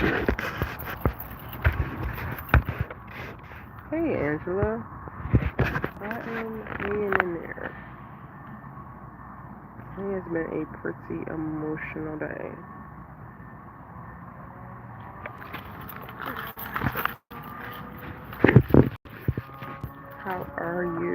Hey Angela, I am hanging in there. It has been a pretty emotional day. How are you?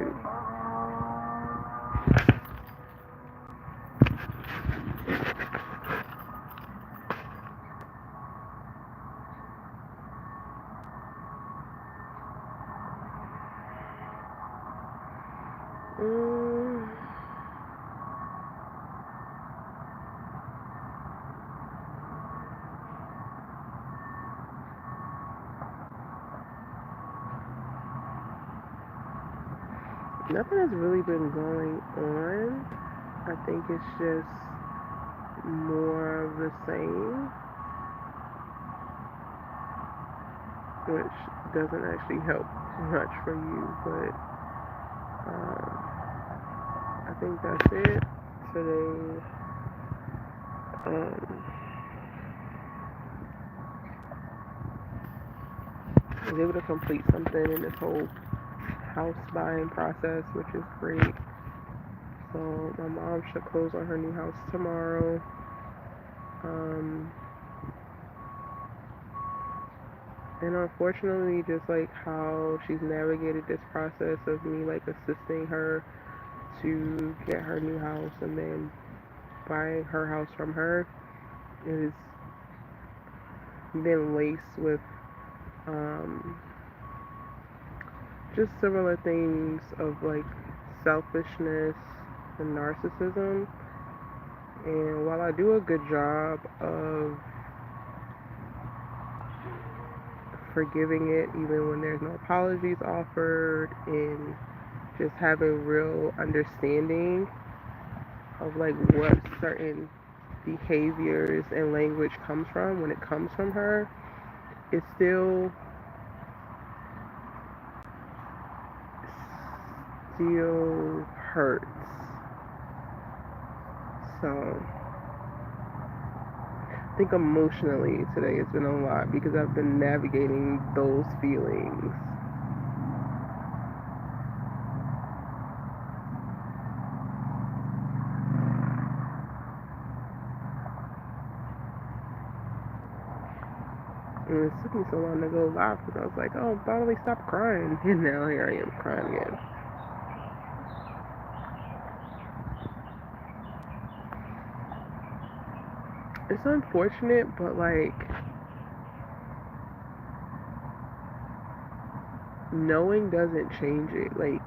Nothing has really been going on. I think it's just more of the same, which doesn't actually help much for you, but I think that's it today. I was able to complete something in this whole house buying process, which is great. So my mom should close on her new house tomorrow. And unfortunately, just like how she's navigated this process of me like assisting her to get her new house and then buying her house from her, is been laced with just similar things of like selfishness and narcissism. And while I do a good job of forgiving it even when there's no apologies offered, and just having real understanding of like what certain behaviors and language comes from when it comes from her, it still hurts. So I think emotionally today has been a lot because I've been navigating those feelings. And it took me so long to go live because I was like, oh, finally stop crying. And now here I am crying again. It's unfortunate, but like, knowing doesn't change it. Like,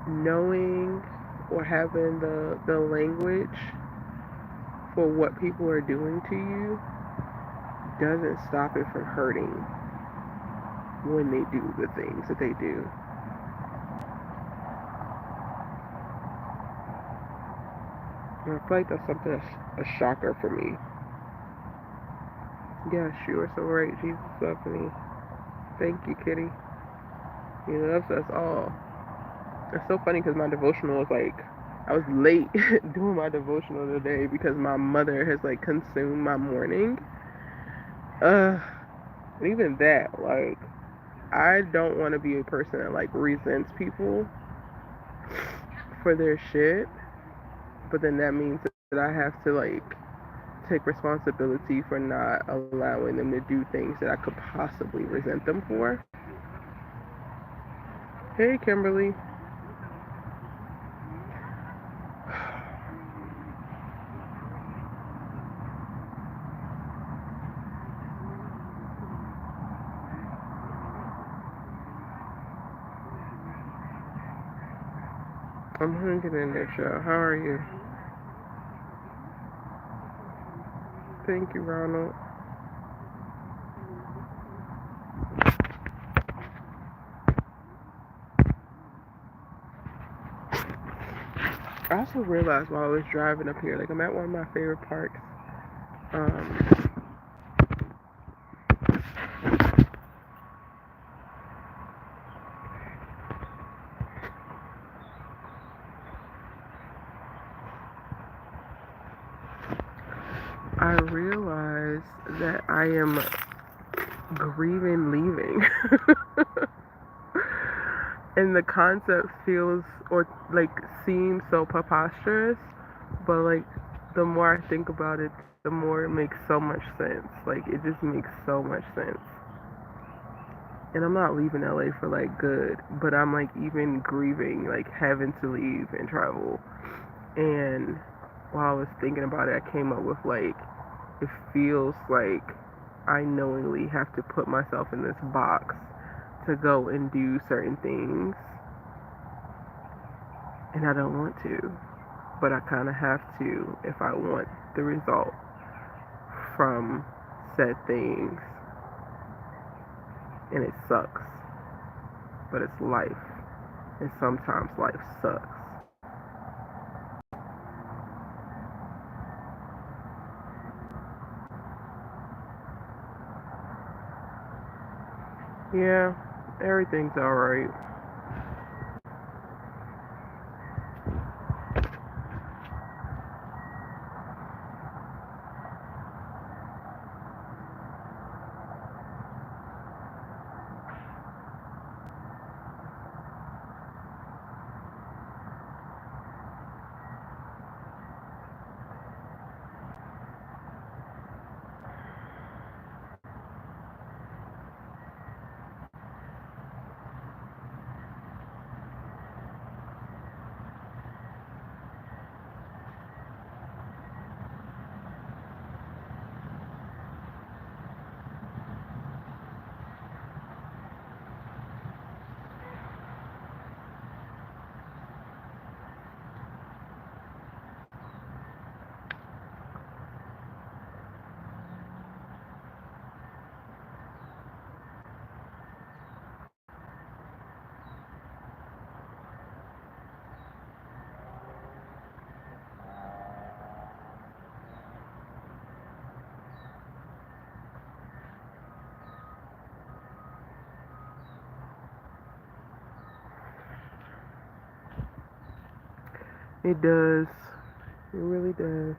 knowing or having the language for what people are doing to you doesn't stop it from hurting when they do the things that they do. And I feel like that's something that's a shocker for me. Yes, you are so right. Jesus loves me. Thank you, Kitty. He loves us all. It's so funny because my devotional was like, I was late doing my devotional today because my mother has like consumed my morning. And even that, like, I don't want to be a person that like resents people for their shit, but then that means that I have to like take responsibility for not allowing them to do things that I could possibly resent them for. Hey, Kimberly. I'm hanging in there, child. How are you? Thank you, Ronald. I also realized while I was driving up here, like I'm at one of my favorite parks. I realized that I am grieving leaving. And the concept feels or like seems so preposterous, but like the more I think about it, the more it makes so much sense. Like it just makes so much sense. And I'm not leaving LA for like good, but I'm like even grieving like having to leave and travel. And while I was thinking about it, I came up with like it feels like I knowingly have to put myself in this box to go and do certain things, and I don't want to, but I kind of have to if I want the result from said things. And it sucks, but it's life, and sometimes life sucks. Yeah, everything's alright. It does. It really does.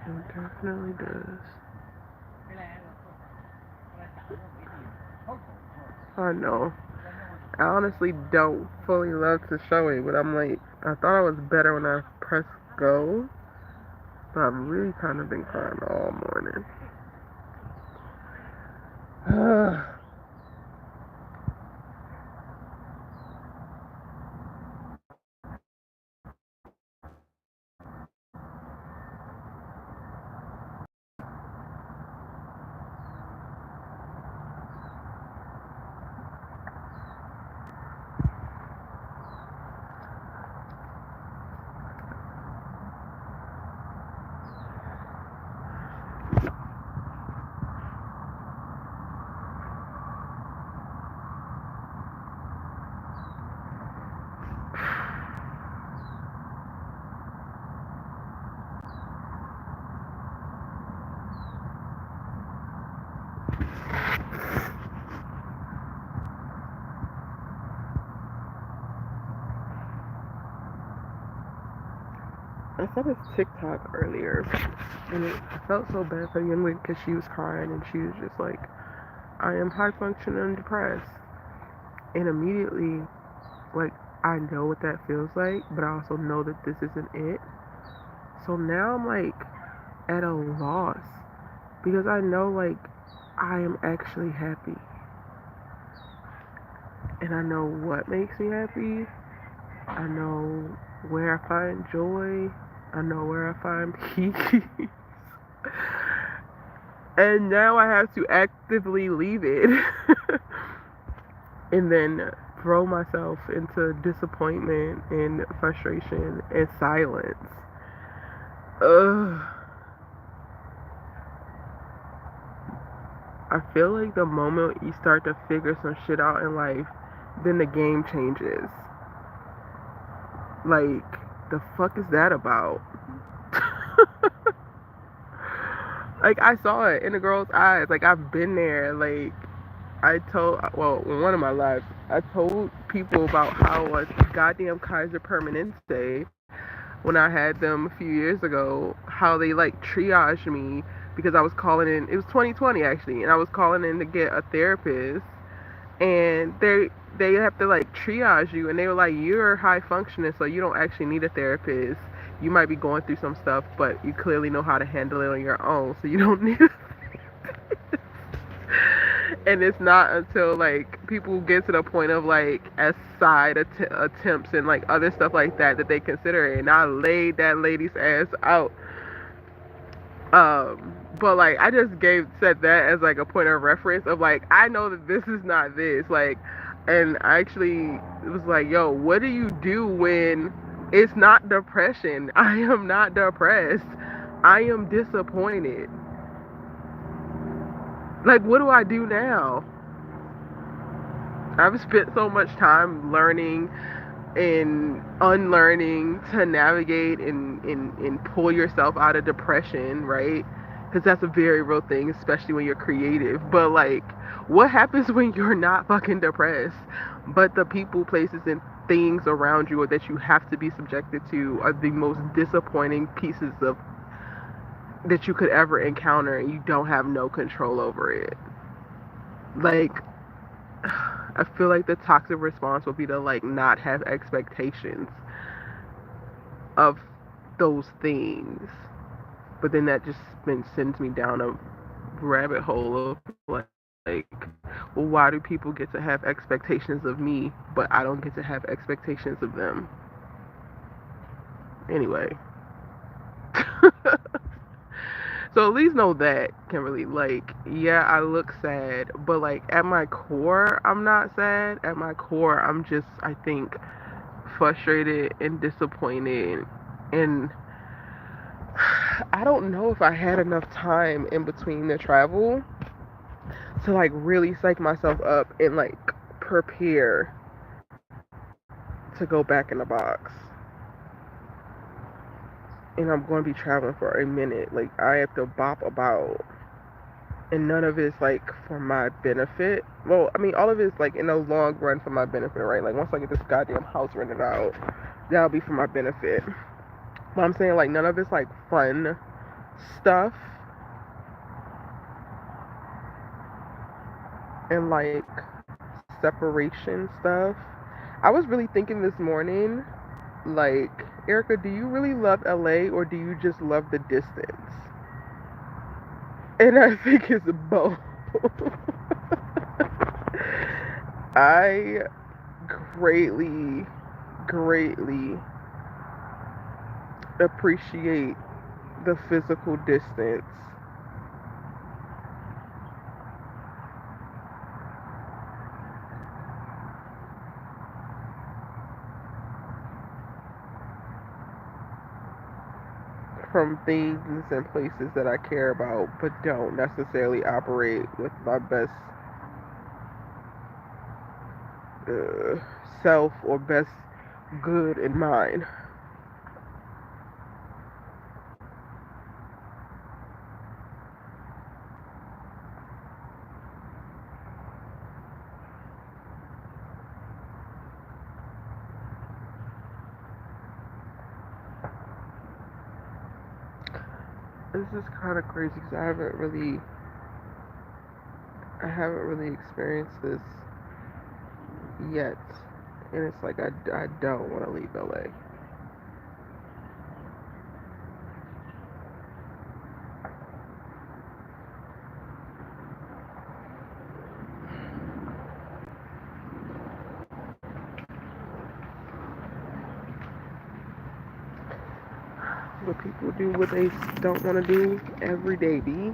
It definitely does. I know. I honestly don't fully love to show it, but I'm like, I thought I was better when I pressed go, but I've really kind of been crying all morning. I saw this TikTok earlier, and I felt so bad for the young lady because she was crying, and she was just like, I am high functioning and depressed. And immediately, like, I know what that feels like, but I also know that this isn't it. So now I'm like at a loss because I know like I am actually happy. And I know what makes me happy. I know where I find joy. I know where I find peace. And now I have to actively leave it. And then throw myself into disappointment and frustration and silence. Ugh. I feel like the moment you start to figure some shit out in life, then the game changes. Like, the fuck is that about? Like, I saw it in the girl's eyes. Like, I've been there. Like, in one of my lives, I told people about how a goddamn Kaiser Permanente, when I had them a few years ago, how they like triaged me because I was calling in. It was 2020 actually, and I was calling in to get a therapist, and they have to like triage you, and they were like, you're high functioning, so you don't actually need a therapist. You might be going through some stuff, but you clearly know how to handle it on your own, so you don't need. And it's not until like people get to the point of like as side attempts and like other stuff like that that they consider it. And I laid that lady's ass out. But like I just said that as like a point of reference of like I know that this is not this like, and I actually was like, yo, what do you do when it's not depression? I am not depressed. I am disappointed. Like, what do I do now? I've spent so much time learning and unlearning to navigate and pull yourself out of depression, right? Because that's a very real thing, especially when you're creative. But, like, what happens when you're not fucking depressed, but the people, places, and things around you that you have to be subjected to are the most disappointing pieces of that you could ever encounter, and you don't have no control over it. Like, I feel like the toxic response would be to like not have expectations of those things, but then that just sends me down a rabbit hole of like, well, why do people get to have expectations of me, but I don't get to have expectations of them? Anyway. So at least know that, Kimberly, like, yeah, I look sad, but like at my core, I'm not sad. At my core, I'm just, I think, frustrated and disappointed. And I don't know if I had enough time in between the travel to like really psych myself up and like prepare to go back in the box. And I'm going to be traveling for a minute. Like, I have to bop about. And none of it's like for my benefit. Well, I mean, all of it's like in the long run for my benefit, right? Like, once I get this goddamn house rented out, that'll be for my benefit. But I'm saying, like, none of it's like fun stuff. And like separation stuff. I was really thinking this morning, like, Erica, do you really love LA or do you just love the distance? And I think it's both. I greatly, greatly appreciate the physical distance. From things and places that I care about, but don't necessarily operate with my best self or best good in mind. This is kind of crazy because I haven't really experienced this yet, and it's like I don't want to leave LA. But people do what they don't want to do every day, B.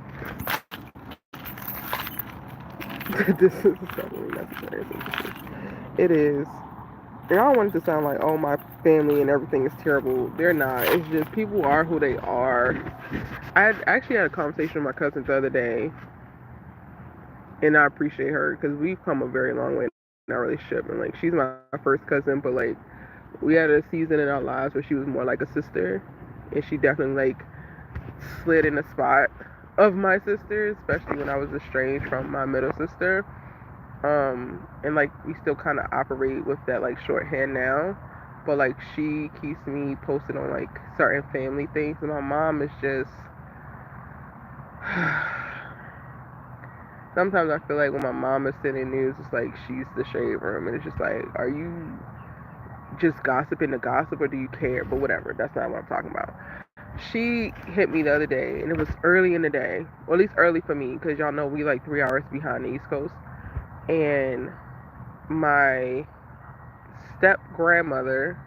This is definitely necessary. It is. And I don't want it to sound like, oh, my family and everything is terrible. They're not. It's just people are who they are. I actually had a conversation with my cousin the other day, and I appreciate her because we've come a very long way in our relationship. And like, she's my first cousin, but like, we had a season in our lives where she was more like a sister, and she definitely like slid in the spot of my sister, especially when I was estranged from my middle sister. And like we still kind of operate with that like shorthand now, but like she keeps me posted on like certain family things, and my mom is just sometimes I feel like when my mom is sending news, it's like she's the shade room, and it's just like, are you just gossiping the gossip, or do you care? But whatever, that's not what I'm talking about. She hit me the other day, and it was early in the day, or at least early for me, because y'all know we like 3 hours behind the East Coast, and my step grandmother,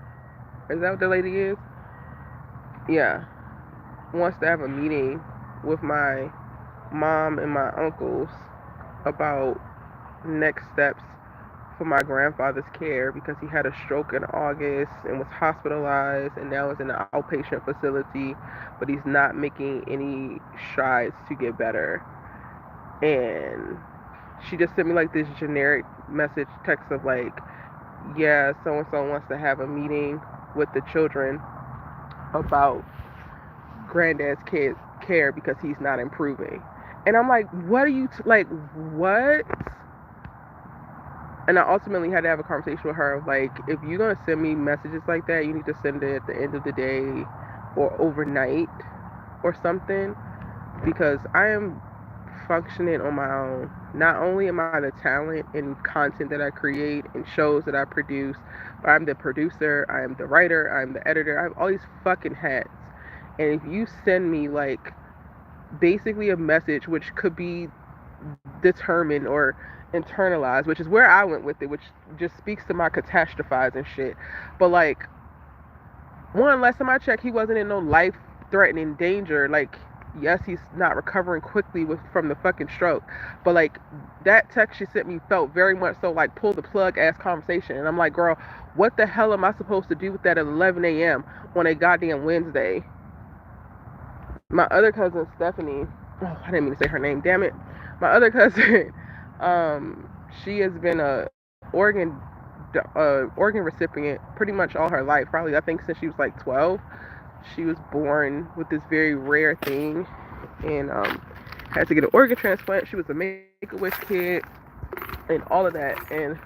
is that what the lady is? Yeah, wants to have a meeting with my mom and my uncles about next steps for my grandfather's care, because he had a stroke in August and was hospitalized and now is in an outpatient facility, but he's not making any strides to get better. And she just sent me like this generic message text of like, yeah, so and so wants to have a meeting with the children about granddad's care because he's not improving. And I'm like, what are you like, what? And I ultimately had to have a conversation with her of like, if you're gonna send me messages like that, you need to send it at the end of the day or overnight or something, because I am functioning on my own. Not only am I the talent and content that I create and shows that I produce, but I'm the producer, I am the writer, I'm the editor, I have all these fucking hats. And if you send me like basically a message which could be determined or internalized, which is where I went with it, which just speaks to my catastrophizing shit. But like, one, last time I checked, he wasn't in no life threatening danger. Like, yes, he's not recovering quickly from the fucking stroke, but like that text she sent me felt very much so like pull the plug ass conversation. And I'm like, girl, what the hell am I supposed to do with that at 11 a.m. on a goddamn Wednesday? My other cousin Stephanie, oh, I didn't mean to say her name, damn it. My other cousin, she has been a organ recipient pretty much all her life, probably I think since she was like 12. She was born with this very rare thing, and had to get an organ transplant. She was a Make-A-Wish kid and all of that, and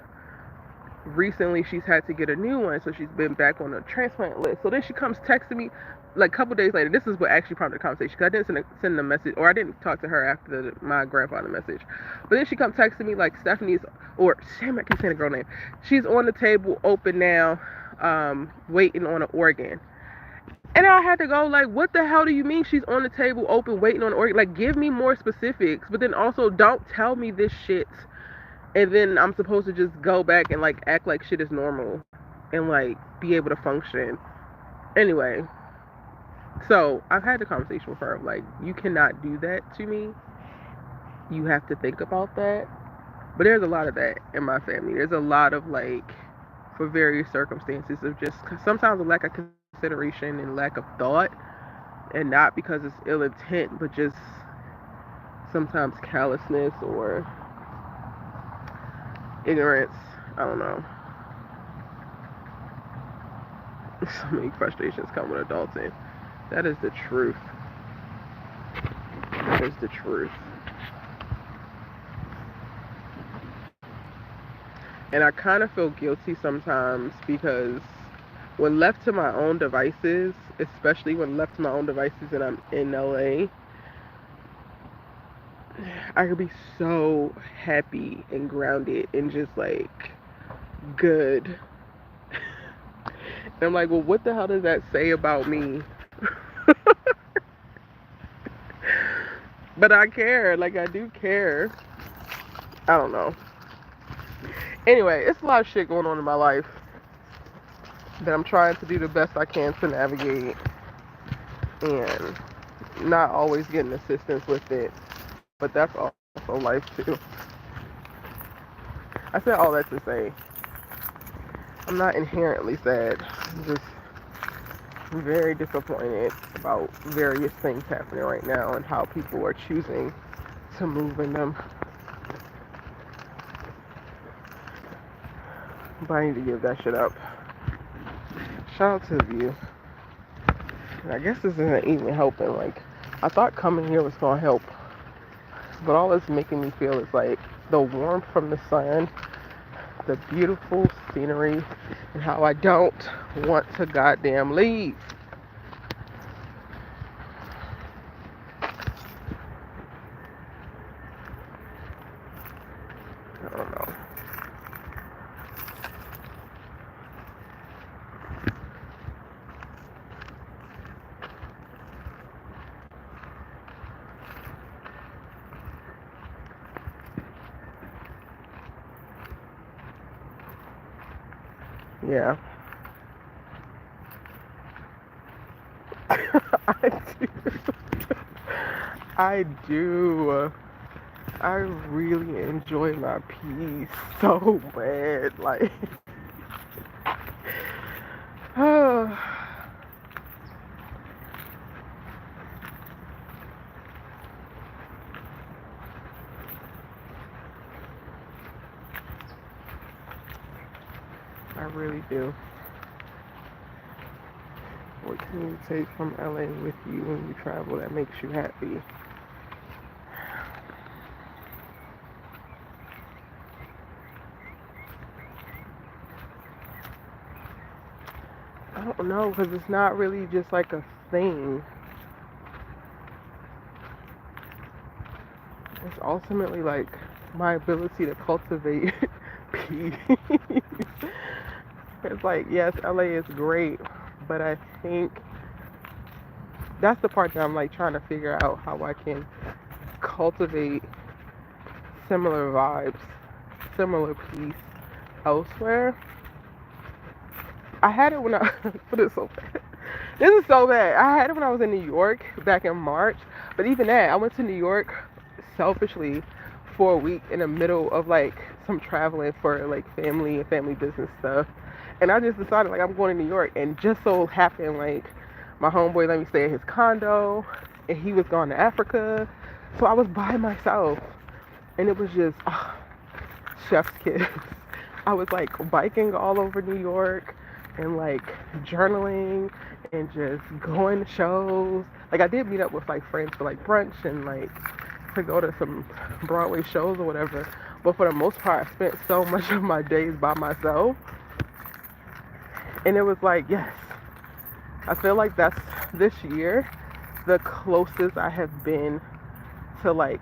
recently she's had to get a new one, so she's been back on the transplant list. So then she comes texting me like a couple days later. This is what actually prompted the conversation, because I didn't send a message, or I didn't talk to her after my grandfather message. But then she comes texting me like, Stephanie's, or damn, I keep saying the girl name, she's on the table open now, waiting on an organ. And I had to go like, what the hell do you mean she's on the table open waiting on an organ? Like, give me more specifics, but then also don't tell me this shit and then I'm supposed to just go back and like act like shit is normal and like be able to function. Anyway, so I've had the conversation with her like, you cannot do that to me. You have to think about that. But there's a lot of that in my family. There's a lot of like, for various circumstances, of just sometimes a lack of consideration and lack of thought, and not because it's ill intent, but just sometimes callousness or ignorance. I don't know. So many frustrations come with adulting. That is the truth. That is the truth. And I kind of feel guilty sometimes, because when left to my own devices, especially when left to my own devices and I'm in LA, I could be so happy and grounded and just like good. And I'm like, well, what the hell does that say about me? But I care. Like, I do care. I don't know. Anyway, it's a lot of shit going on in my life that I'm trying to do the best I can to navigate, and not always getting assistance with it. But that's also life too. I said all that to say, I'm not inherently sad. I'm just very disappointed about various things happening right now and how people are choosing to move in them. But I need to give that shit up. Shout out to the view. I guess this isn't even helping. Like, I thought coming here was gonna help, but all it's making me feel is like the warmth from the sun, the beautiful scenery, and how I don't want to goddamn leave. I don't know. Yeah. I do. I do. I really enjoy my peace so bad. Like, I really do. What can you take from LA with you when you travel that makes you happy? I don't know, because it's not really just like a thing. It's ultimately like my ability to cultivate peace. It's like, yes, LA is great, but I think that's the part that I'm like trying to figure out how I can cultivate similar vibes, similar peace elsewhere. I had it when I put it so bad. This is so bad. I had it when I was in New York back in March, but even that, I went to New York selfishly for a week in the middle of like some traveling for like family and family business stuff. And I just decided like I'm going to New York, and just so happened like my homeboy let me stay at his condo, and he was gone to Africa, so I was by myself, and it was just chef's kiss. I was like biking all over New York and like journaling and just going to shows. Like I did meet up with like friends for like brunch and like to go to some Broadway shows or whatever. But for the most part, I spent so much of my days by myself. And it was like, yes, I feel like that's this year the closest I have been to like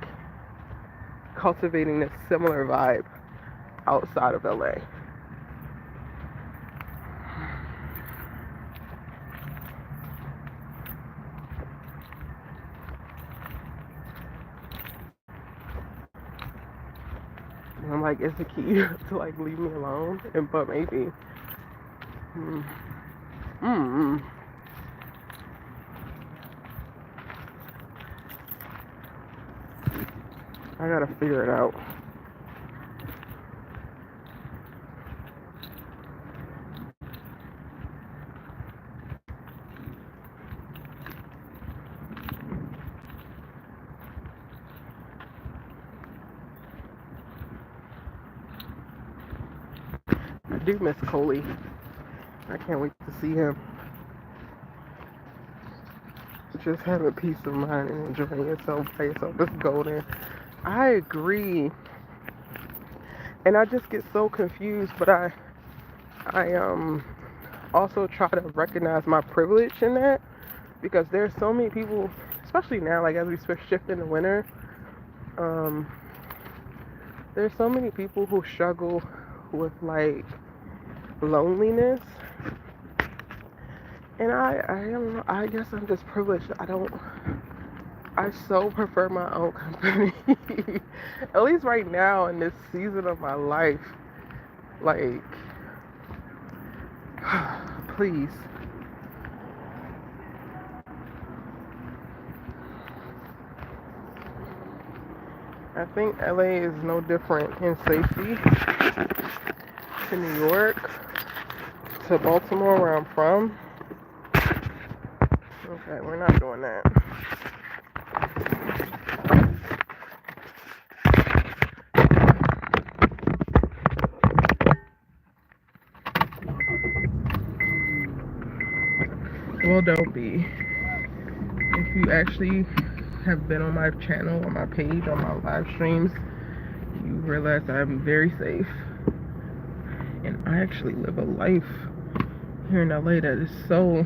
cultivating a similar vibe outside of LA. And I'm like, is the key to like leave me alone? And but maybe. Mm. Mm. I gotta figure it out. I do miss Coley. I can't wait to see him. Just having peace of mind and enjoying yourself by yourself is golden. I agree. And I just get so confused, but I also try to recognize my privilege in that, because there's so many people, especially now, like as we shift into winter, um, there's so many people who struggle with like loneliness. And I don't know, I guess I'm just privileged. I so prefer my own company. At least right now in this season of my life. Like, please. I think LA is no different in safety to New York, to Baltimore, where I'm from. Okay, we're not doing that. Well, don't be. If you actually have been on my channel, on my page, on my live streams, you you realize I'm very safe. And I actually live a life here in LA that is so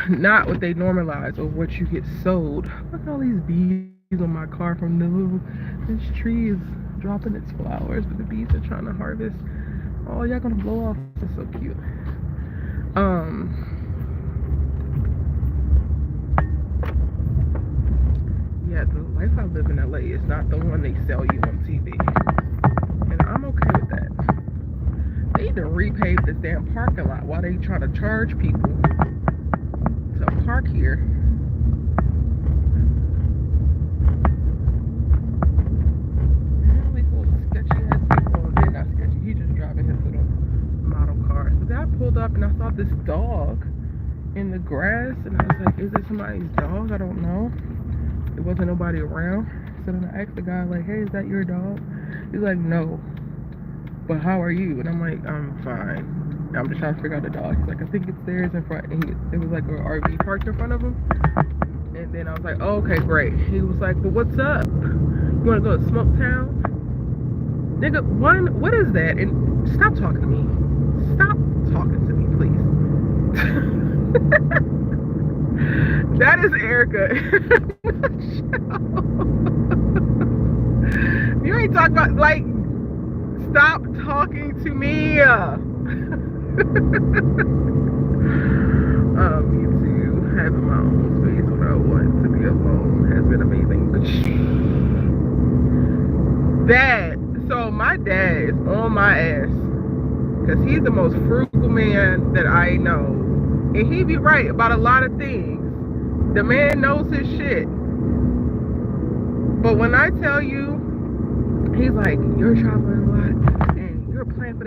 not what they normalize or what you get sold. Look at all these bees on my car from this tree is dropping its flowers, but the bees are trying to harvest. Oh, y'all gonna blow off. It's so cute. Yeah, the life I live in LA is not the one they sell you on TV. And I'm okay with that. They need to repave this damn parking lot while they try to charge people to park here. Man, these little sketchy ass people. They're not sketchy. He's just driving his little model car. So I pulled up and I saw this dog in the grass, and I was like, is it somebody's dog? I don't know. There wasn't nobody around. So then I asked the guy, like, hey, is that your dog? He's like, no. But how are you? And I'm like, I'm fine. I'm just trying to figure out the dog. He's like, I think it's theirs in front. And it was like an RV parked in front of him. And then I was like, oh, okay, great. He was like, well, what's up? You want to go to Smoketown? Nigga, what is that? And stop talking to me. Stop talking to me, please. That is Erica. You ain't talking about, like, stop talking to me. Me too. Having my own space when I want to be alone has been amazing. So my dad is on my ass because he's the most frugal man that I know, and he be right about a lot of things. The man knows his shit. But when I tell you, he's like, you're traveling a lot and you're paying for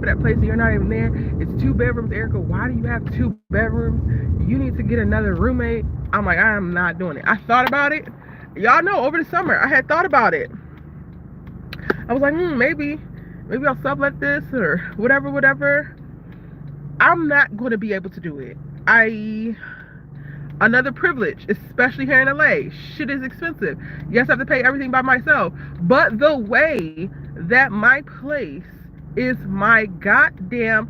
that place and you're not even there. It's 2 bedrooms, Erica. Why do you have 2 bedrooms? You need to get another roommate. I'm like, I am not doing it. I thought about it. Y'all know over the summer I had thought about it. I was like, maybe I'll sublet this or whatever. I'm not going to be able to do it. Another privilege, especially here in LA. Shit is expensive. Yes, I have to pay everything by myself. But the way that my place is my goddamn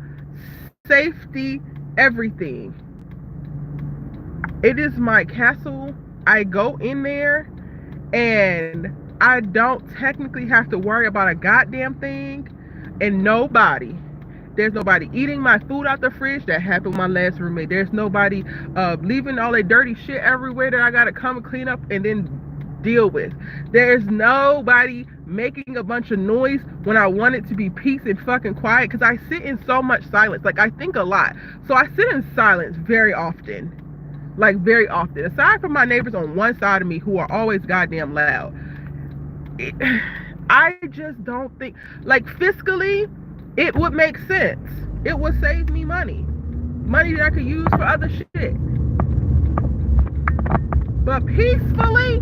safety everything. It is my castle. I go in there and I don't technically have to worry about a goddamn thing. And there's nobody eating my food out the fridge. That happened with my last roommate. There's nobody leaving all that dirty shit everywhere that I gotta come and clean up and then deal with. There's nobody making a bunch of noise when I want it to be peace and fucking quiet, because I sit in so much silence. Like, I think a lot. So I sit in silence very often. Like, very often. Aside from my neighbors on one side of me who are always goddamn loud. I just don't think, like, fiscally, it would make sense. It would save me money that I could use for other shit. But peacefully,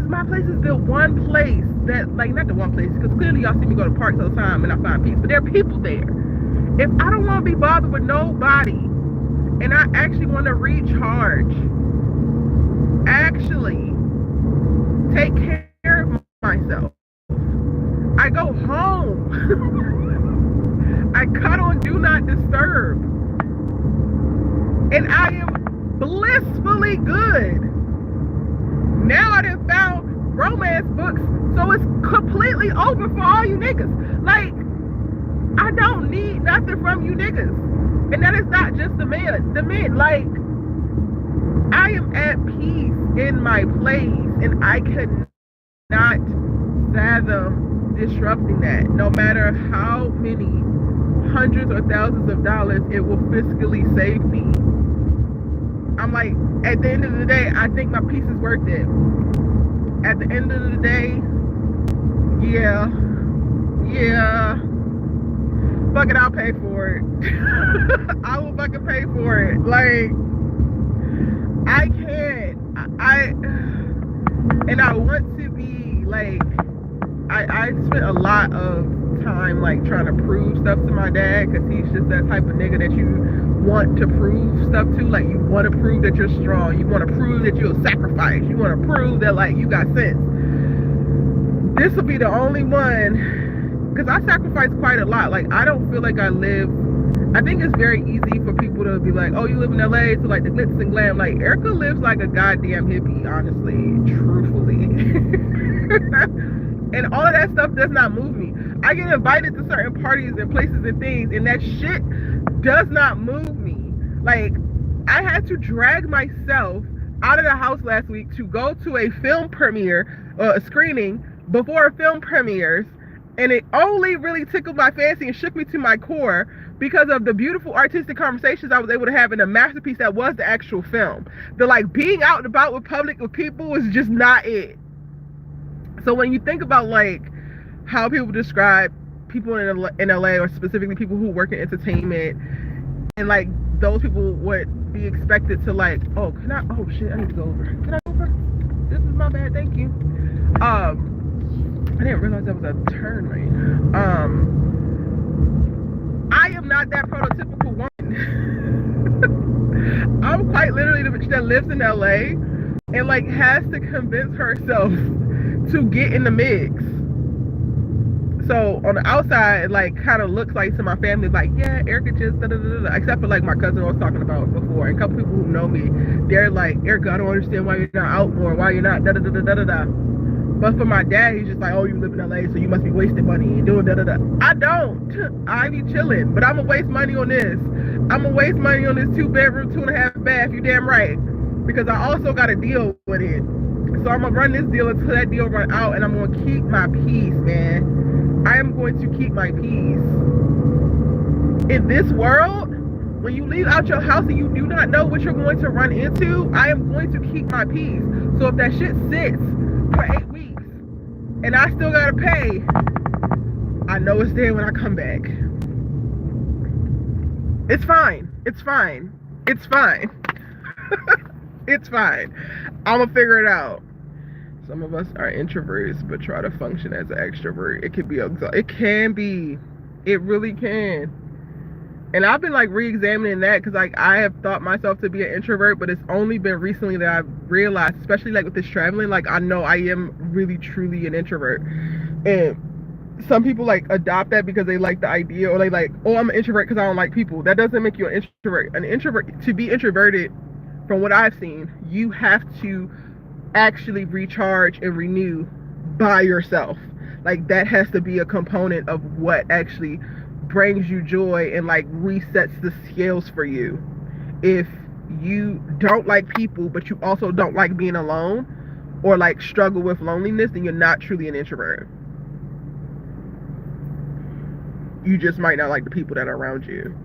my place is the one place that, like, not the one place, because clearly y'all see me go to parks all the time and I find peace, but there are people there. If I don't want to be bothered with nobody, and I actually want to recharge, actually take care of myself, I go home. I cut on Do Not Disturb. And I am blissfully good. Now I done found romance books, so it's completely over for all you niggas. Like, I don't need nothing from you niggas. And that is not just the men. The men, like, I am at peace in my place, and I could not fathom disrupting that. No matter how many hundreds or thousands of dollars it will fiscally save me. I'm like, at the end of the day, I think my peace is worth it. At the end of the day, yeah, fuck it, I'll pay for it. I will fucking pay for it. Like, I can't. And I want to be, like, I spent a lot of time, like, trying to prove stuff to my dad, because he's just that type of nigga that you want to prove stuff to. Like, you want to prove that you're strong. You want to prove that you'll sacrifice. You want to prove that, like, you got sense. this will be the only one, because I sacrifice quite a lot. Like, I don't feel like I think it's very easy for people to be like, oh, you live in LA, so like the glitz and glam. Like, Erica lives like a goddamn hippie, honestly, truthfully. And all of that stuff does not move me. I get invited to certain parties and places and things, and that shit does not move me. Like, I had to drag myself out of the house last week to go to a film premiere, a screening before a film premieres, and it only really tickled my fancy and shook me to my core because of the beautiful artistic conversations I was able to have in the masterpiece that was the actual film. The like being out and about with people was just not it. So when you think about like how people describe people in LA, or specifically people who work in entertainment, and like those people would be expected to like, oh, oh shit, I need to go over. Can I go over? This is my bad, thank you. I didn't realize that was a turn lane. I am not that prototypical one. I'm quite literally the bitch that lives in LA and like has to convince herself to get in the mix. So on the outside, it like kind of looks like to my family, like, yeah, Erica just da da da da. Except for like my cousin I was talking about before, and a couple people who know me, they're like, Erica, I don't understand why you're not out more, why you're not da da da da da da. But for my dad, he's just like, oh, you live in LA, so you must be wasting money and doing da da da. I don't. I be chilling, but I'm gonna waste money on this. I'm gonna waste money on this 2-bedroom, 2.5 bath. You damn right, because I also got to deal with it. So I'm gonna run this deal until that deal run out, and I'm gonna keep my peace, man. I am going to keep my peace. In this world, when you leave out your house and you do not know what you're going to run into, I am going to keep my peace. So if that shit sits for 8 weeks and I still gotta pay, I know it's there when I come back. It's fine. It's fine. It's fine. It's fine. I'm gonna figure it out. Some of us are introverts but try to function as an extrovert. It can be it can be. It really can. And I've been like re-examining that, because like I have thought myself to be an introvert, but it's only been recently that I've realized, especially like with this traveling, like I know I am really truly an introvert. And some people like adopt that because they like the idea, or they like, oh, I'm an introvert because I don't like people. That doesn't make you an introvert. An introvert, to be introverted, from what I've seen, you have to actually recharge and renew by yourself. Like that has to be a component of what actually brings you joy and like resets the scales for you. If you don't like people but you also don't like being alone, or like struggle with loneliness, then you're not truly an introvert. You just might not like the people that are around you.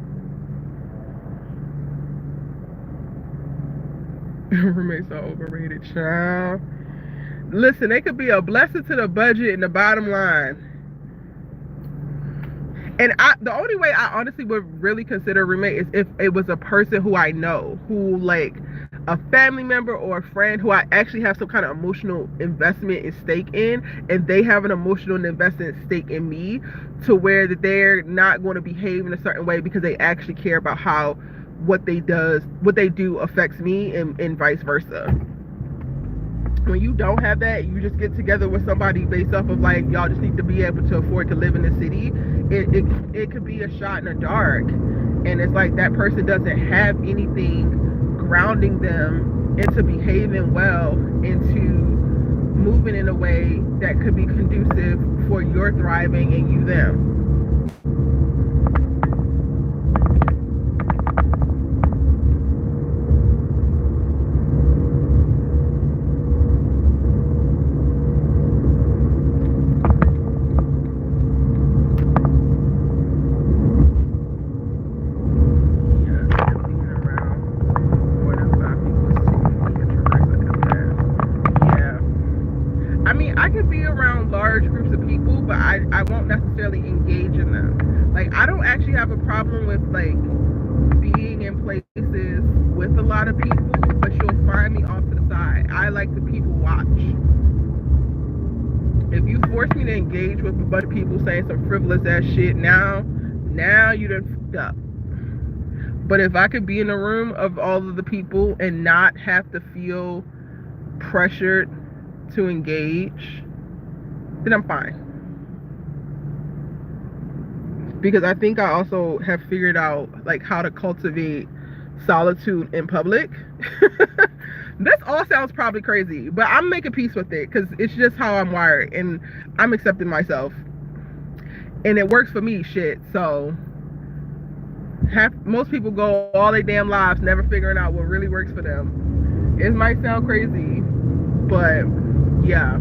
Roommates are overrated, child. Listen, they could be a blessing to the budget and the bottom line. And the only way I honestly would really consider a roommate is if it was a person who I know, who like a family member or a friend who I actually have some kind of emotional investment and stake in, and they have an emotional investment stake in me, to where that they're not going to behave in a certain way because they actually care about how what they do affects me, and vice versa. When you don't have that, you just get together with somebody based off of like, y'all just need to be able to afford to live in the city. It could be a shot in the dark, and it's like that person doesn't have anything grounding them into behaving well, into moving in a way that could be conducive for your thriving and you them. I won't necessarily engage in them. Like, I don't actually have a problem with like being in places with a lot of people, but you'll find me off to the side. I like to people watch. If you force me to engage with a bunch of people saying some frivolous ass shit, now you done fucked up. But if I could be in a room of all of the people and not have to feel pressured to engage, then I'm fine. Because I think I also have figured out like how to cultivate solitude in public. This all sounds probably crazy, but I'm making peace with it because it's just how I'm wired, and I'm accepting myself, and it works for me. Shit. So most people go all their damn lives never figuring out what really works for them. It might sound crazy, but yeah.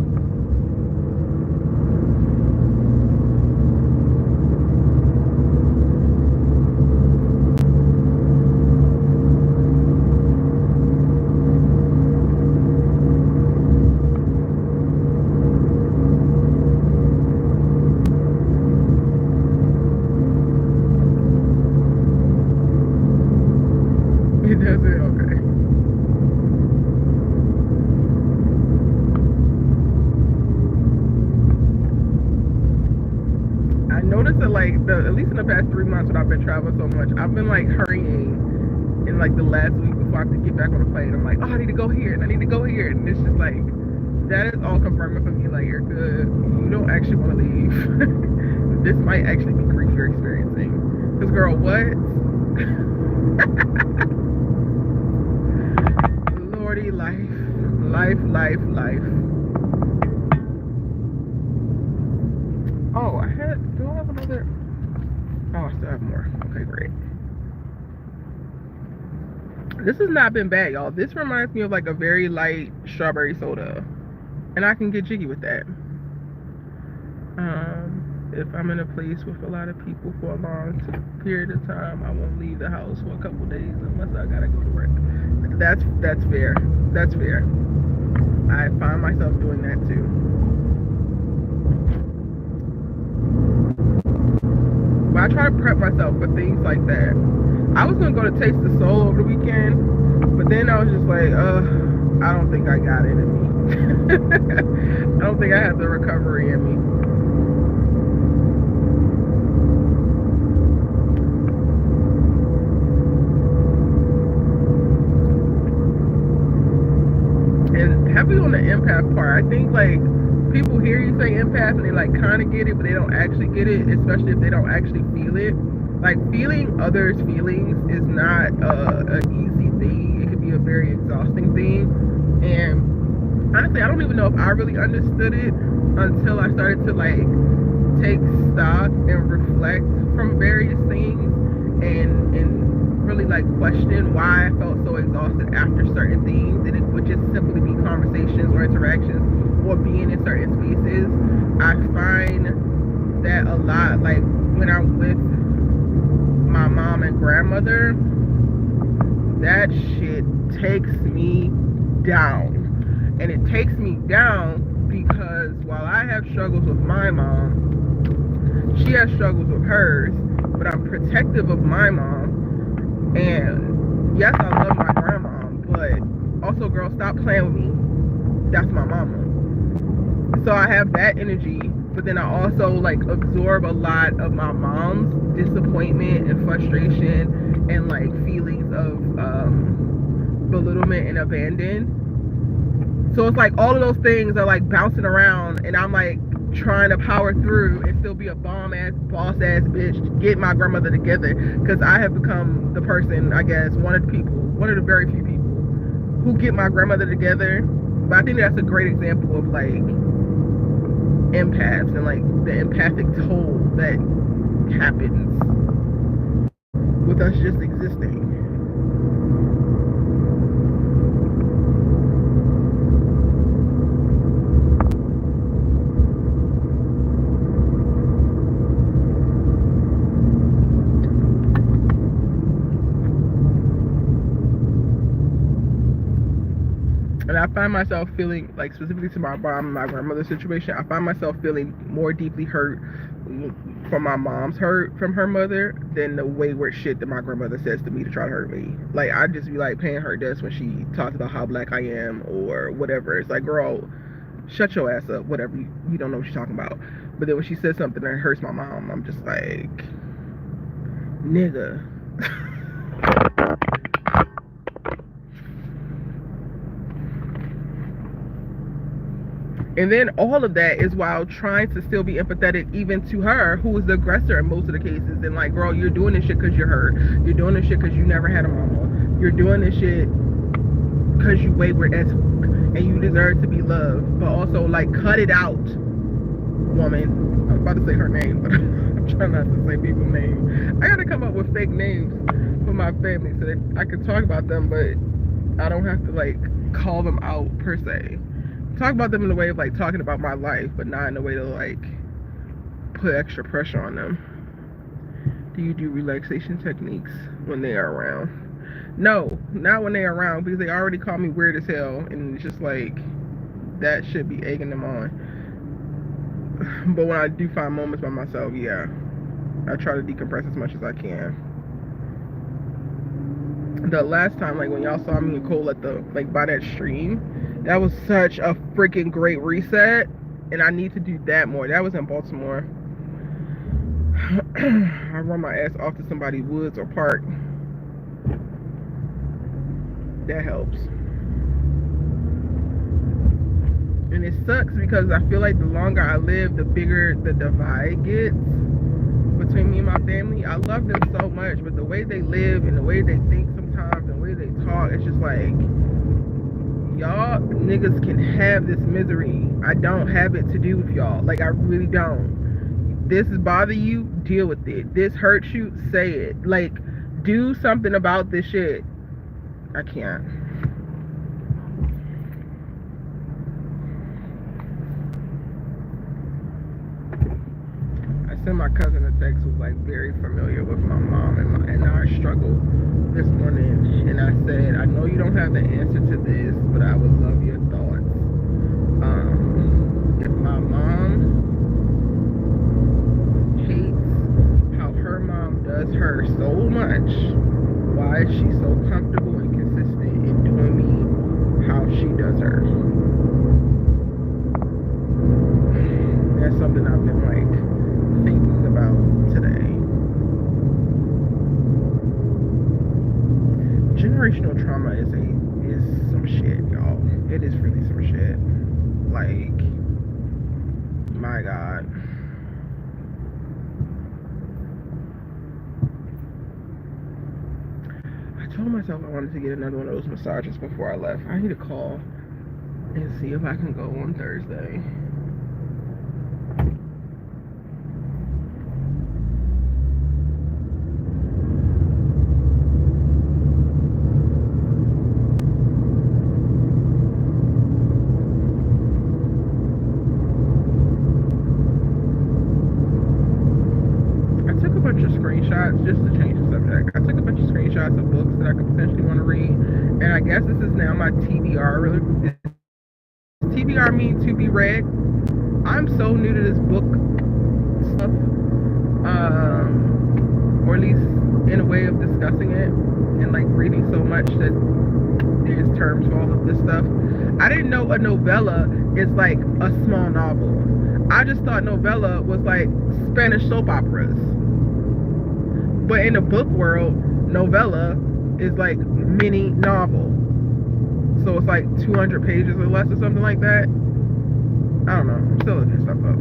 It doesn't. Okay. I noticed that like at least in the past 3 months when I've been traveling so much, I've been like hurrying in like the last week before I have to get back on the plane. I'm like, oh, I need to go here and I need to go here, and it's just like that is all confirming for me like you're good. You don't actually want to leave. This might actually be grief you're experiencing. Cause girl, what? Lordy, life. Oh, do I have another? Oh, I still have more. Okay, great. This has not been bad, y'all. This reminds me of like a very light strawberry soda, and I can get jiggy with that. If I'm in a place with a lot of people for a long period of time, I won't leave the house for a couple days unless I gotta go to work. That's fair. That's fair. I find myself doing that too. But I try to prep myself for things like that. I was gonna go to Taste the Soul over the weekend, but then I was just like, I don't think I got it in me. I don't think I have the recovery in me. And heavy on the empath part, I think like people hear you say empath and they like kind of get it, but they don't actually get it, especially if they don't actually feel it. Like feeling others' feelings is not an easy thing. It could be a very exhausting thing. And honestly, I don't even know if I really understood it until I started to like take stock and reflect from various things and really like question why I felt so exhausted after certain things, and it would just simply be conversations or interactions or being in certain spaces. I find that a lot, like when I'm with my mom and grandmother, that shit takes me down. And it takes me down because while I have struggles with my mom, she has struggles with hers, but I'm protective of my mom. And yes, I love my grandma, but also, girl, stop playing with me. That's my mama. So I have that energy, but then I also like absorb a lot of my mom's disappointment and frustration and like feelings of belittlement and abandon. So it's like all of those things are like bouncing around, and I'm like trying to power through and still be a bomb ass boss ass bitch to get my grandmother together, because I have become the person, I guess, one of the very few people who get my grandmother together. But I think that's a great example of like empaths and like the empathic toll that happens with us just existing. And I find myself feeling, like specifically to my mom and my grandmother's situation, I find myself feeling more deeply hurt from my mom's hurt from her mother than the wayward shit that my grandmother says to me to try to hurt me. Like, I just be like paying her debts when she talks about how black I am or whatever. It's like, girl, shut your ass up, whatever. You don't know what you're talking about. But then when she says something that hurts my mom, I'm just like, nigga. And then all of that is while trying to still be empathetic even to her, who is the aggressor in most of the cases. And like, girl, you're doing this shit because you're hurt. You're doing this shit because you never had a mama. You're doing this shit because you wayward as fuck and you deserve to be loved. But also, like, cut it out, woman. I was about to say her name, but I'm trying not to say people's names. I gotta come up with fake names for my family so that I can talk about them, but I don't have to, like, call them out per se. Talk about them in a way of, like, talking about my life, but not in a way to, like, put extra pressure on them. Do you do relaxation techniques when they are around? No, not when they're around, because they already call me weird as hell, and it's just like, that should be egging them on. But when I do find moments by myself, yeah, I try to decompress as much as I can. The last time, like, when y'all saw me and Cole at the, like, by that stream, that was such a freaking great reset, and I need to do that more. That was in Baltimore. I run my ass off to somebody's woods or park. That helps. And it sucks because I feel like the longer I live, the bigger the divide gets between me and my family. I love them so much, but the way they live and the way they think sometimes, and the way they talk, it's just like, y'all niggas can have this misery. I don't have it to do with y'all. Like, I really don't. This bother you, deal with it. This hurts you, say it. Like, do something about this shit. I can't. I sent my cousin a text who's like very familiar with my mom and our struggle this morning, and I said, I know you don't have the answer to this, but I would love your thoughts. If my mom hates how her mom does her so much, why is she so comfortable and consistent in doing me how she does her? That's something I've been like thinking about today. Generational trauma is some shit, y'all. It is really some shit. Like, my God. I told myself I wanted to get another one of those massages before I left. I need to call and see if I can go on Thursday. Just to change the subject, I took a bunch of screenshots of books that I could potentially want to read, and I guess this is now my TBR. TBR means to be read. I'm so new to this book stuff, or at least in a way of discussing it and like reading so much that there's terms for all of this stuff. I didn't know a novella is like a small novel. I just thought novella was like Spanish soap operas. But in the book world, novella is like mini novel. So it's like 200 pages or less or something like that. I don't know. I'm still looking stuff up.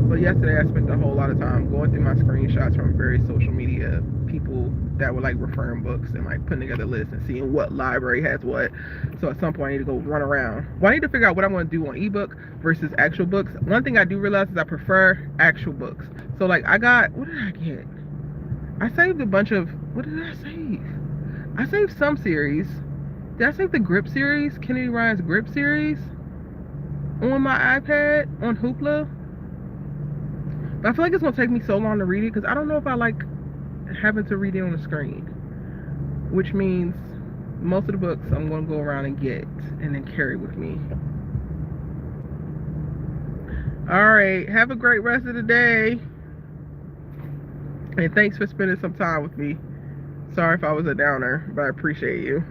But yesterday I spent a whole lot of time going through my screenshots from various social media people that were like referring books and like putting together lists and seeing what library has what. So at some point I need to go run around. Well, I need to figure out what I'm going to do on ebook versus actual books. One thing I do realize is I prefer actual books. So like I got, what did I get? I saved a bunch of, what did I save? I saved some series. Did I save the Grip series? Kennedy Ryan's Grip series? On my iPad? On Hoopla? But I feel like it's going to take me so long to read it because I don't know if I like having to read it on the screen. Which means most of the books I'm going to go around and get and then carry with me. Alright, have a great rest of the day. And thanks for spending some time with me. Sorry if I was a downer, but I appreciate you.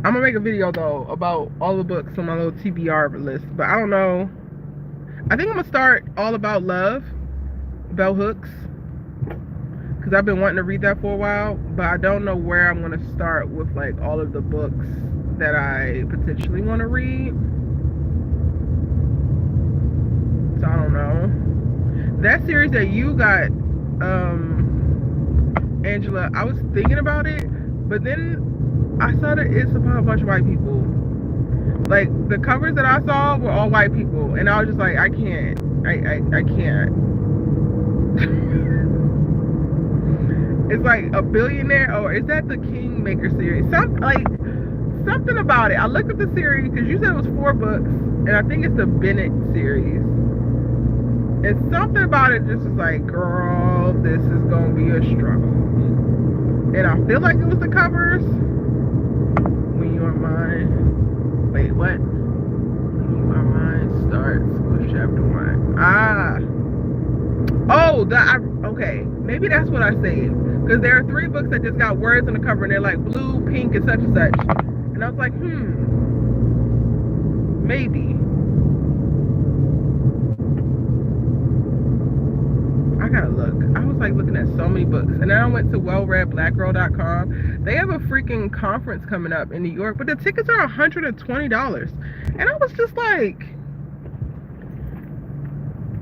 I'm gonna make a video though about all the books on my little TBR list, but I don't know. I think I'm gonna start all about love, bell hooks, because I've been wanting to read that for a while, but I don't know where I'm going to start with like all of the books that I potentially want to read. So I don't know. That series that you got, Angela, I was thinking about it, but then I saw that it's about a bunch of white people. Like, the covers that I saw were all white people, and I was just like, I can't. I can't. It's like a billionaire, or is that the Kingmaker series? Something about it. I looked at the series, because you said it was 4 books, and I think it's the Bennett series. And something about it just was like, girl, this is gonna be a struggle. And I feel like it was the covers. When You Are Mine. Wait, what? When You Are Mine starts with chapter 1. Oh, okay. Maybe that's what I said. Because there are 3 books that just got words on the cover, and they're like blue, pink, and such and such. And I was like, maybe. I gotta look. I was like looking at so many books, and then I went to wellreadblackgirl.com. They have a freaking conference coming up in New York, but the tickets are $120. And I was just like,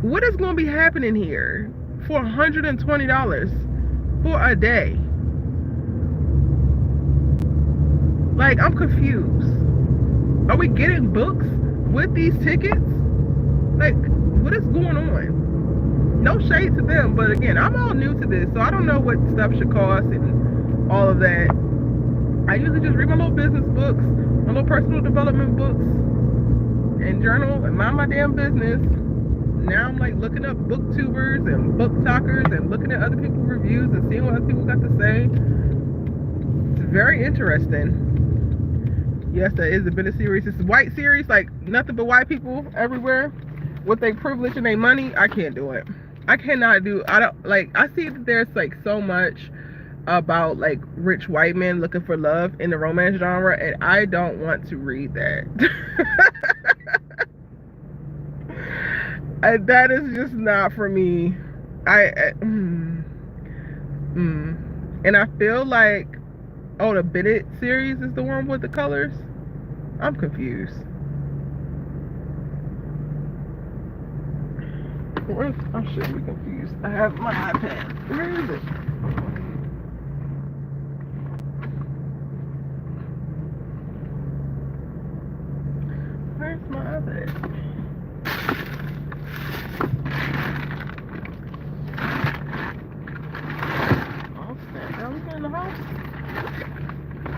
what is going to be happening here for $120 for a day? Like, I'm confused. Are we getting books with these tickets? Like, what is going on? No shade to them, but again, I'm all new to this, so I don't know what stuff should cost and all of that. I usually just read my little business books, my little personal development books, and journal and mind my damn business. Now I'm like looking up booktubers and book talkers and looking at other people's reviews and seeing what other people got to say. It's very interesting. Yes, that is a Bennett series. It's a white series, like nothing but white people everywhere with their privilege and their money. I can't do it. I cannot do. I see that there's like so much about like rich white men looking for love in the romance genre, and I don't want to read that. That is just not for me. And I feel like, oh, the Bennett series is the one with the colors. I'm confused. I shouldn't be confused. I have my iPad. Where is it? Where's my iPad? Oh, snap. Are we in the house? I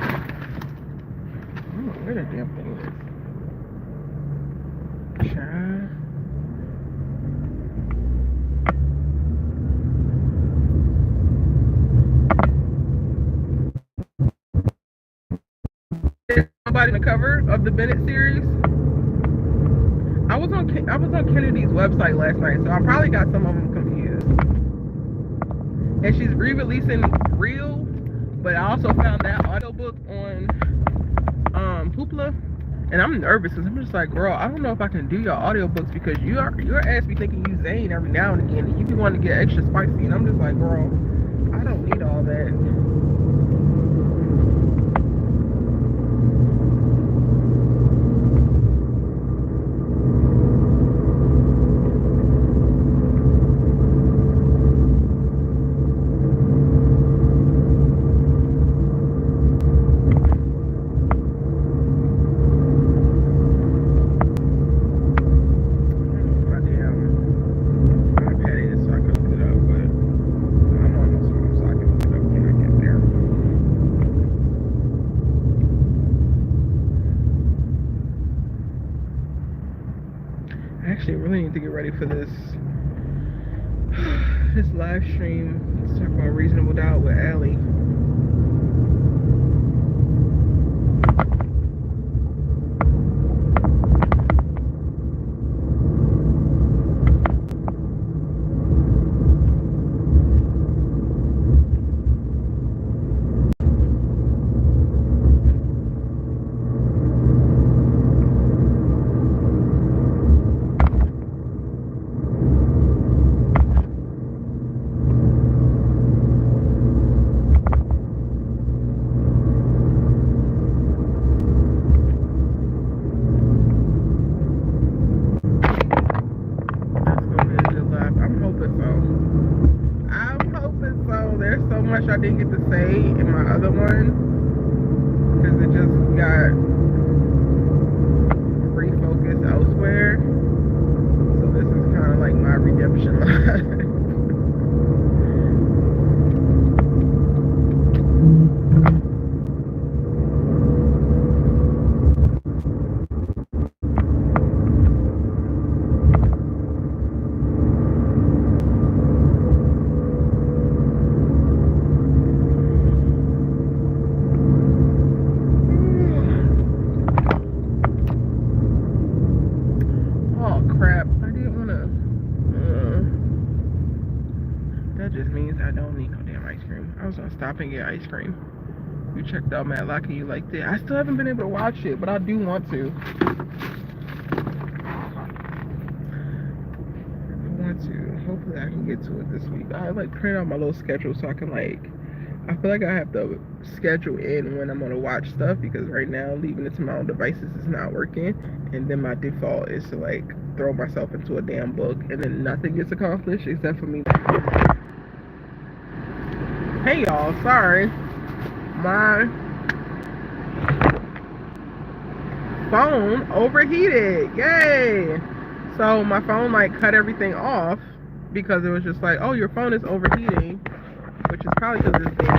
don't know where that damn thing is. Child. Somebody on the cover of the Bennett series. I was on Kennedy's website last night, so I probably got some of them confused. And she's re-releasing Real, but I also found that audiobook on Hoopla, and I'm nervous because I'm just like, girl, I don't know if I can do your audiobooks because your ass be thinking you Zane every now and again, and you be wanting to get extra spicy, and I'm just like, girl, I don't need all that. I really need to get ready for this live stream. Let's talk about Reasonable Doubt with Allie. didn't get to say in my other one, because it just got refocused elsewhere. So this is kind of like my redemption line. I was gonna stop and get ice cream. You checked out Matlock and you liked it. I still haven't been able to watch it, but I do want to. Hopefully I can get to it this week. I like print out my little schedule so I can I feel like I have to schedule in when I'm gonna watch stuff, because right now leaving it to my own devices is not working. And then my default is to throw myself into a damn book and then nothing gets accomplished except for me. Hey y'all, sorry. My phone overheated. Yay! So my phone cut everything off because it was just oh, your phone is overheating, which is probably because this damn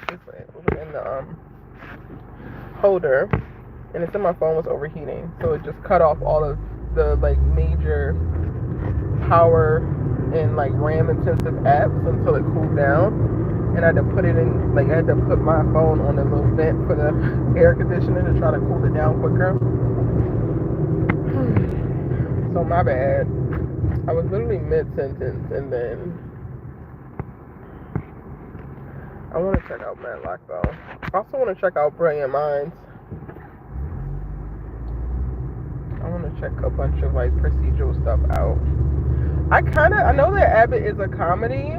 it was in the holder, and it said my phone was overheating, so it just cut off all of the major power and RAM intensive apps until it cooled down. And I had to put it in, I had to put my phone on a little vent for the air conditioner to try to cool it down quicker. So my bad. I was literally mid-sentence, and then I want to check out Matlock though. I also want to check out Brilliant Minds. I want to check a bunch of procedural stuff out. I know that Abbott is a comedy,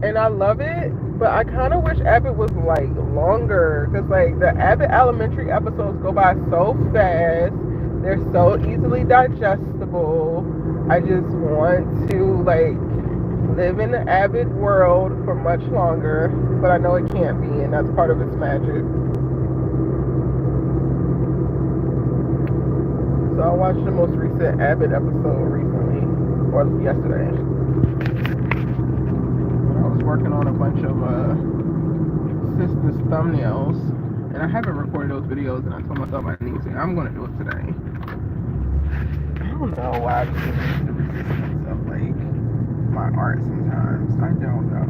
and I love it, but I kind of wish Abbott was longer, because the Abbott Elementary episodes go by so fast. They're so easily digestible. I just want to live in the Abbott world for much longer, but I know it can't be, and that's part of its magic. So I watched the most recent Abbott episode recently, or yesterday. I was working on a bunch of sisters' thumbnails, and I haven't recorded those videos, and I told myself I need to. I'm gonna do it today. I don't know why I'm getting into the resistance of my art sometimes. I don't know.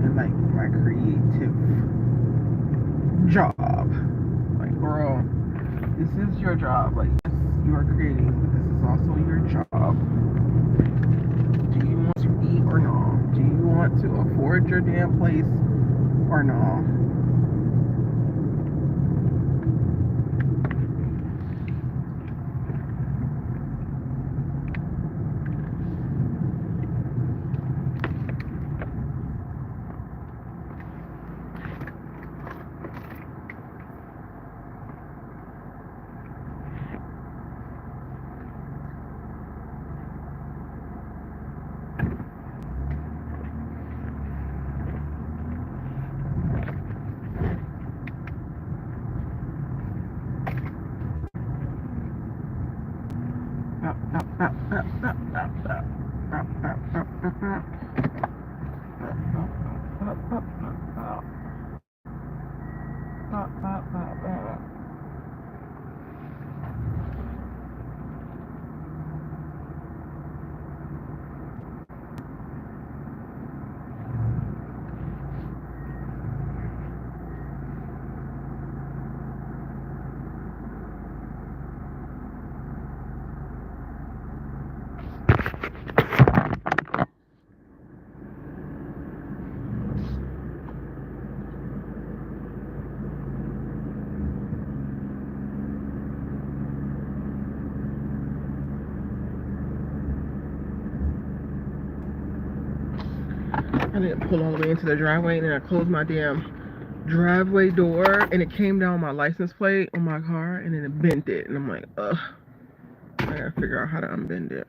And my creative job. Girl, this is your job. Yes, you are creating, but this is also your job. Do you want to eat or no? Do you want to afford your damn place or no? I didn't pull all the way into the driveway, and then I closed my damn driveway door, and it came down my license plate on my car, and then it bent it, and I'm like, ugh. I gotta figure out how to unbend it.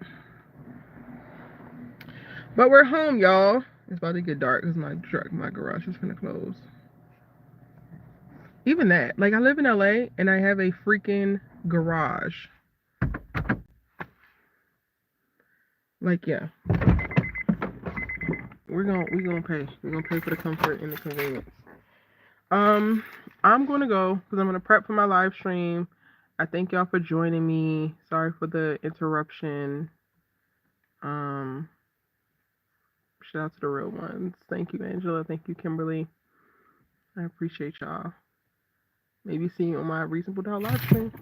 But we're home, y'all. It's about to get dark because my garage is gonna close. Even that, like, I live in LA and I have a freaking garage. Like, yeah, we're gonna pay. We're gonna pay for the comfort and the convenience. I'm gonna go because I'm gonna prep for my live stream. I thank y'all for joining me. Sorry for the interruption. Shout out to the real ones. Thank you, Angela. Thank you, Kimberly. I appreciate y'all. Maybe see you on my Reasonable Doubt live stream.